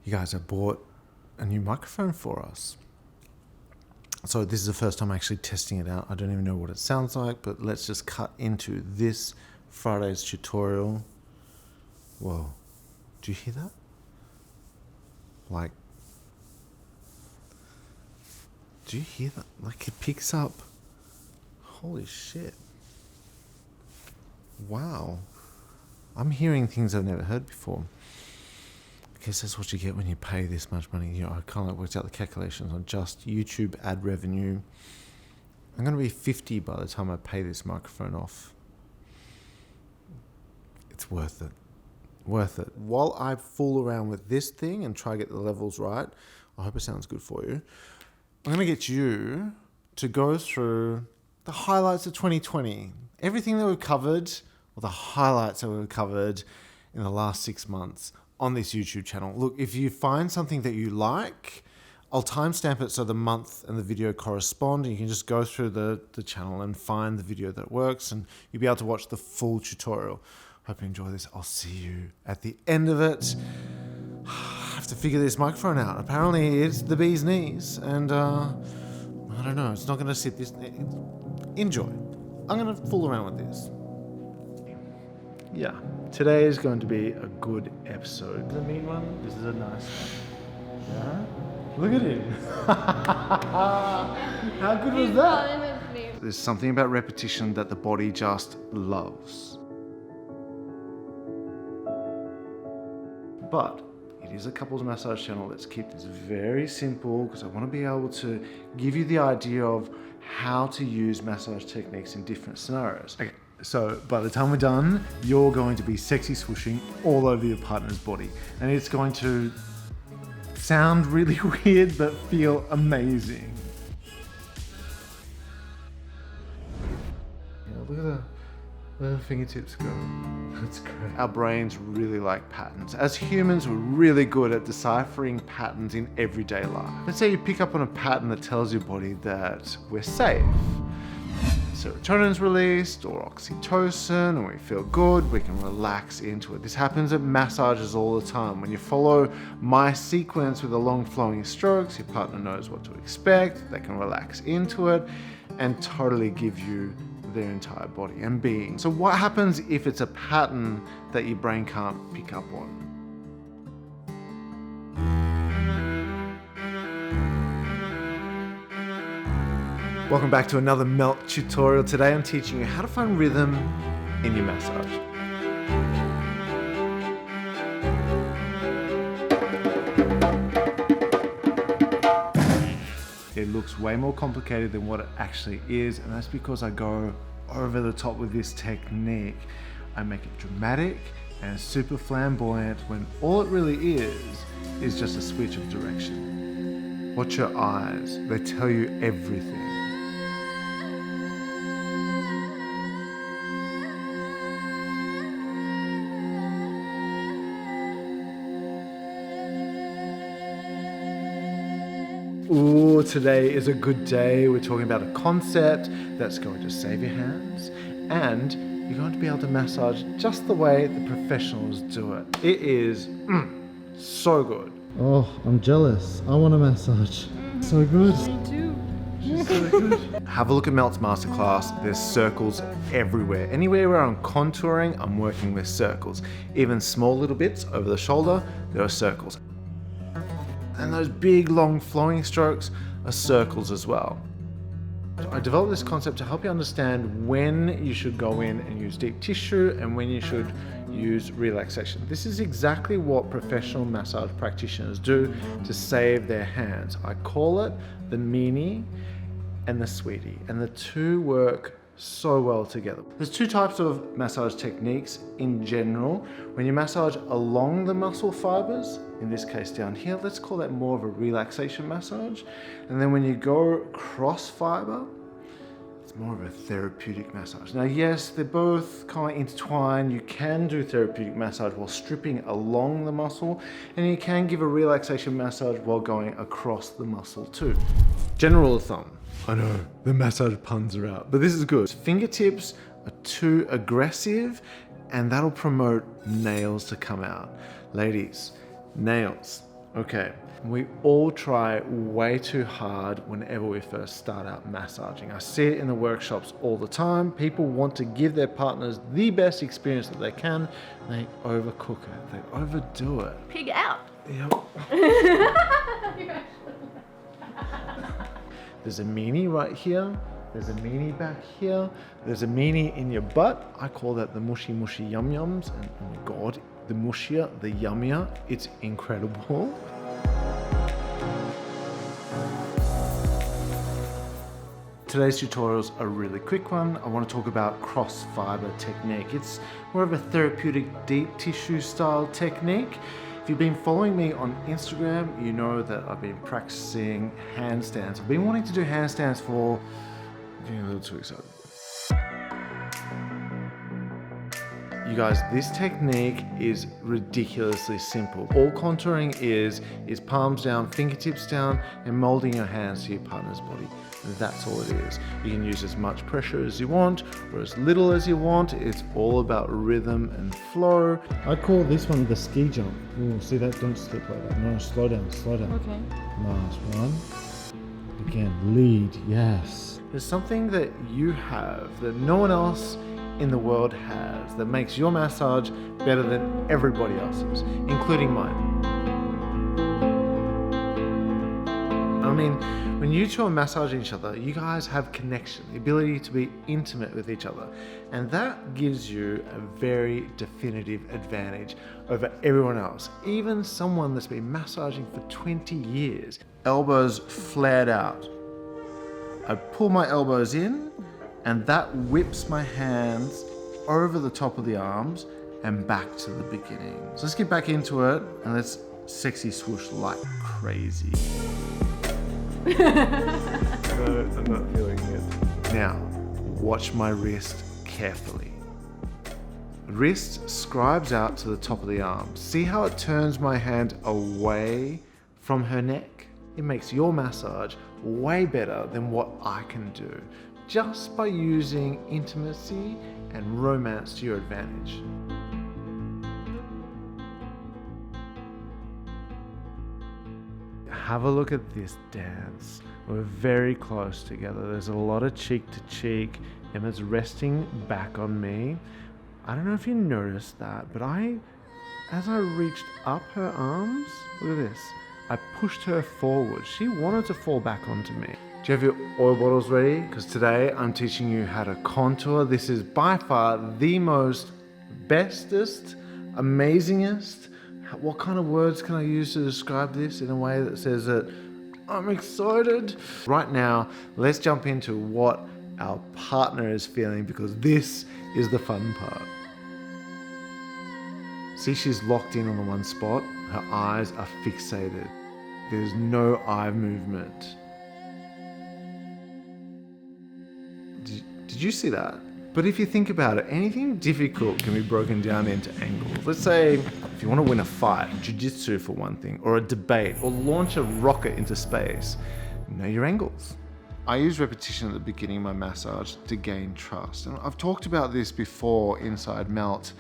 you guys have bought a new microphone for us. So this is the first time I'm actually testing it out. I don't even know what it sounds like, but let's just cut into this Friday's tutorial. Whoa, do you hear that? Like, do you hear that? Like, it picks up. Holy shit. Wow. I'm hearing things I've never heard before. I guess that's what you get when you pay this much money. You know, I kind of like worked out the calculations on just YouTube ad revenue. I'm going to be 50 by the time I pay this microphone off. It's worth it. Worth it. While I fool around with this thing and try to get the levels right, I hope it sounds good for you. I'm going to get you to go through the highlights of 2020. Everything that we've covered, or the highlights that we've covered in the last 6 months on this YouTube channel. Look, if you find something that you like, I'll timestamp it so the month and the video correspond, and you can just go through the channel and find the video that works, and you'll be able to watch the full tutorial. Hope you enjoy this. I'll see you at the end of it. I have to figure this microphone out. Apparently it's the bee's knees, and I don't know, it's not going to sit this... Enjoy. I'm going to fool around with this. Yeah, today is going to be a good episode. This is a mean one, this is a nice one. Yeah? Look at him. How good was that? There's something about repetition that the body just loves. But it is a couples massage channel. Let's keep this very simple because I want to be able to give you the idea of how to use massage techniques in different scenarios. Okay. So by the time we're done, you're going to be sexy swooshing all over your partner's body. And it's going to sound really weird, but feel amazing. Yeah, look at the fingertips go. That's great. Our brains really like patterns. As humans, we're really good at deciphering patterns in everyday life. Let's say you pick up on a pattern that tells your body that we're safe. Serotonin's released, or oxytocin, and we feel good, we can relax into it. This happens at massages all the time. When you follow my sequence with the long flowing strokes, your partner knows what to expect, they can relax into it, and totally give you their entire body and being. So what happens if it's a pattern that your brain can't pick up on? Welcome back to another Melt tutorial. Today I'm teaching you how to find rhythm in your massage. It looks way more complicated than what it actually is, and that's because I go over the top with this technique. I make it dramatic and super flamboyant when all it really is just a switch of direction. Watch your eyes, they tell you everything. Ooh, today is a good day. We're talking about a concept that's going to save your hands, and you're going to be able to massage just the way the professionals do it. It is so good. Oh, I'm jealous. I want a massage. So good. Me too. So good. Have a look at Melt's masterclass. There's circles everywhere. Anywhere where I'm contouring, I'm working with circles. Even small little bits over the shoulder, there are circles. And those big, long, flowing strokes are circles as well. I developed this concept to help you understand when you should go in and use deep tissue and when you should use relaxation. This is exactly what professional massage practitioners do to save their hands. I call it the meanie and the sweetie, and the two work so well together. There's two types of massage techniques in general. When you massage along the muscle fibers, in this case down here, let's call that more of a relaxation massage. And then when you go cross fiber, it's more of a therapeutic massage. Now, yes, they're both kind of intertwined. You can do therapeutic massage while stripping along the muscle, and you can give a relaxation massage while going across the muscle too. General rule of thumb. I know, the massage puns are out, but this is good. Fingertips are too aggressive, and that'll promote nails to come out. Ladies, nails Okay, we all try way too hard whenever we first start out massaging. I see it in the workshops all the time. People want to give their partners the best experience that they can. They overcook it, they overdo it. Pig out. Yep. There's a meanie right here. There's a meanie back here. There's a meanie in your butt. I call that the mushy mushy yum yums. And oh my God, the mushier, the yummier. It's incredible. Today's tutorial is a really quick one. I want to talk about cross fiber technique. It's more of a therapeutic deep tissue style technique. If you've been following me on Instagram, you know that I've been practicing handstands. I've been wanting to do handstands for, I'm getting a little too excited. You guys, this technique is ridiculously simple. All contouring is palms down, fingertips down, and molding your hands to your partner's body. That's all it is. You can use as much pressure as you want or as little as you want. It's all about rhythm and flow. I call this one the ski jump. Ooh, see that? Don't slip like that. No, slow down, slow down. Okay. Last one. Again, lead, yes. There's something that you have that no one else in the world has that makes your massage better than everybody else's, including mine. I mean, when you two are massaging each other, you guys have connection, the ability to be intimate with each other. And that gives you a very definitive advantage over everyone else, even someone that's been massaging for 20 years. Elbows flared out. I pull my elbows in, and that whips my hands over the top of the arms and back to the beginning. So let's get back into it and let's sexy swoosh like crazy. No, I'm not feeling it. Now, watch my wrist carefully. Wrist scribes out to the top of the arm. See how it turns my hand away from her neck? It makes your massage way better than what I can do, just by using intimacy and romance to your advantage. Have a look at this dance. We're very close together. There's a lot of cheek to cheek. Emma's resting back on me. I don't know if you noticed that, but as I reached up her arms, look at this, I pushed her forward. She wanted to fall back onto me. Do you have your oil bottles ready? Because today I'm teaching you how to contour. This is by far the most bestest, amazingest. What kind of words can I use to describe this in a way that says that I'm excited? Right now, let's jump into what our partner is feeling, because this is the fun part. See, she's locked in on the one spot. Her eyes are fixated. There's no eye movement. Did you see that? But if you think about it, anything difficult can be broken down into angles. Let's say if you want to win a fight, jiu-jitsu for one thing, or a debate, or launch a rocket into space, know your angles. I use repetition at the beginning of my massage to gain trust. And I've talked about this before inside Melt.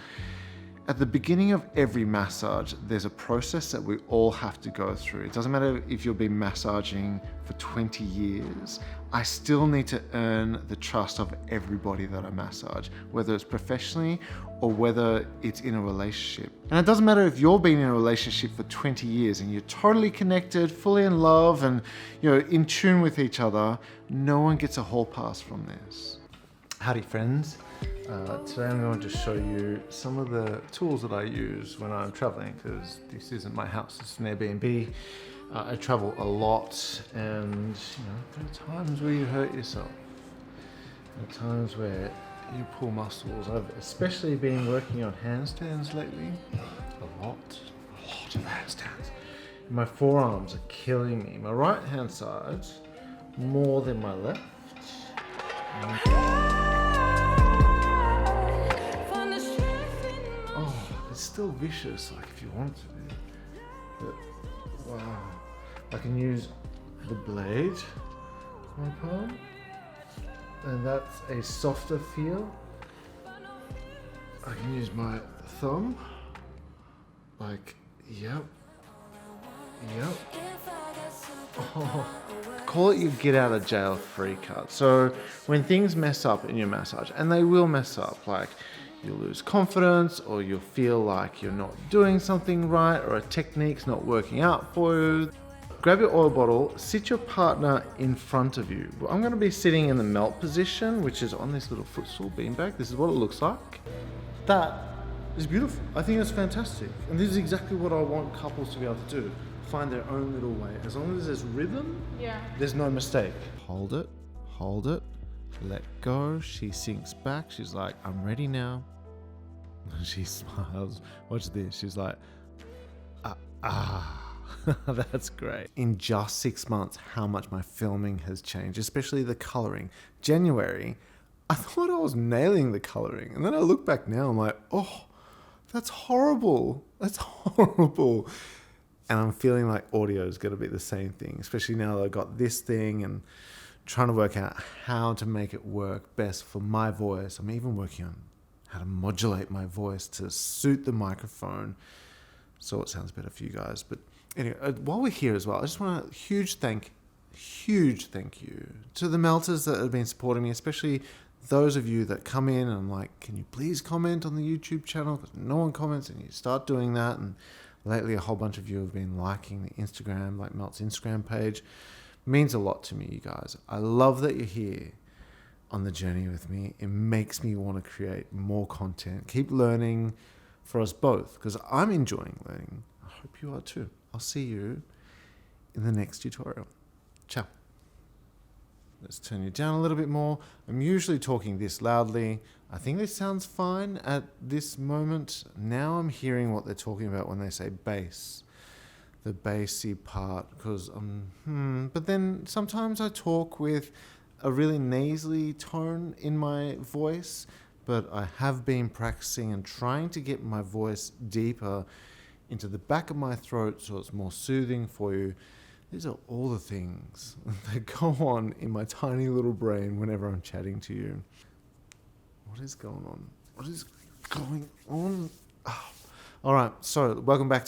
At the beginning of every massage, there's a process that we all have to go through. It doesn't matter if you've been massaging for 20 years. I still need to earn the trust of everybody that I massage, whether it's professionally or whether it's in a relationship. And it doesn't matter if you've been in a relationship for 20 years and you're totally connected, fully in love, and in tune with each other. No one gets a hall pass from this. Howdy, friends. Today I'm going to show you some of the tools that I use when I'm traveling, because this isn't my house, it's an Airbnb. I travel a lot, and there are times where you hurt yourself. There are times where you pull muscles. I've especially been working on handstands lately. A lot of handstands. My forearms are killing me. My right hand side more than my left. It's still vicious, like if you want it to be. But wow, I can use the blade on my palm, and that's a softer feel. I can use my thumb, like, yep. Yep. Oh, call it your get out of jail free card. So when things mess up in your massage, and they will mess up, like you'll lose confidence, or you'll feel like you're not doing something right, or a technique's not working out for you, grab your oil bottle, sit your partner in front of you. I'm going to be sitting in the melt position, which is on this little footstool beanbag. This is what it looks like. That is beautiful. I think it's fantastic. And this is exactly what I want couples to be able to do. Find their own little way. As long as there's rhythm, there's no mistake. Hold it, let go. She sinks back. She's like, I'm ready now. She smiles. Watch this. She's like, That's great. In just 6 months, how much my filming has changed, especially the coloring. January, I thought I was nailing the coloring. And then I look back now, I'm like, oh, that's horrible. That's horrible. And I'm feeling like audio is going to be the same thing, especially now that I've got this thing and trying to work out how to make it work best for my voice. I'm even working on how to modulate my voice to suit the microphone so it sounds better for you guys. But anyway, while we're here as well, I just want a huge thank you to the melters that have been supporting me, especially those of you that come in and I'm like, can you please comment on the YouTube channel? Because no one comments, and you start doing that. And lately, a whole bunch of you have been liking the Instagram, like Melt's Instagram page. It means a lot to me, you guys. I love that you're here on the journey with me. It makes me want to create more content, keep learning for us both, because I'm enjoying learning. I hope you are too. I'll see you in the next tutorial. Ciao. Let's turn you down a little bit more. I'm usually talking this loudly. I think this sounds fine at this moment. Now I'm hearing what they're talking about when they say bass. The bassy part, because but then sometimes I talk with a really nasally tone in my voice, but I have been practicing and trying to get my voice deeper into the back of my throat so it's more soothing for you. These are all the things that go on in my tiny little brain whenever I'm chatting to you. What is going on? What is going on? Oh. All right, so welcome back to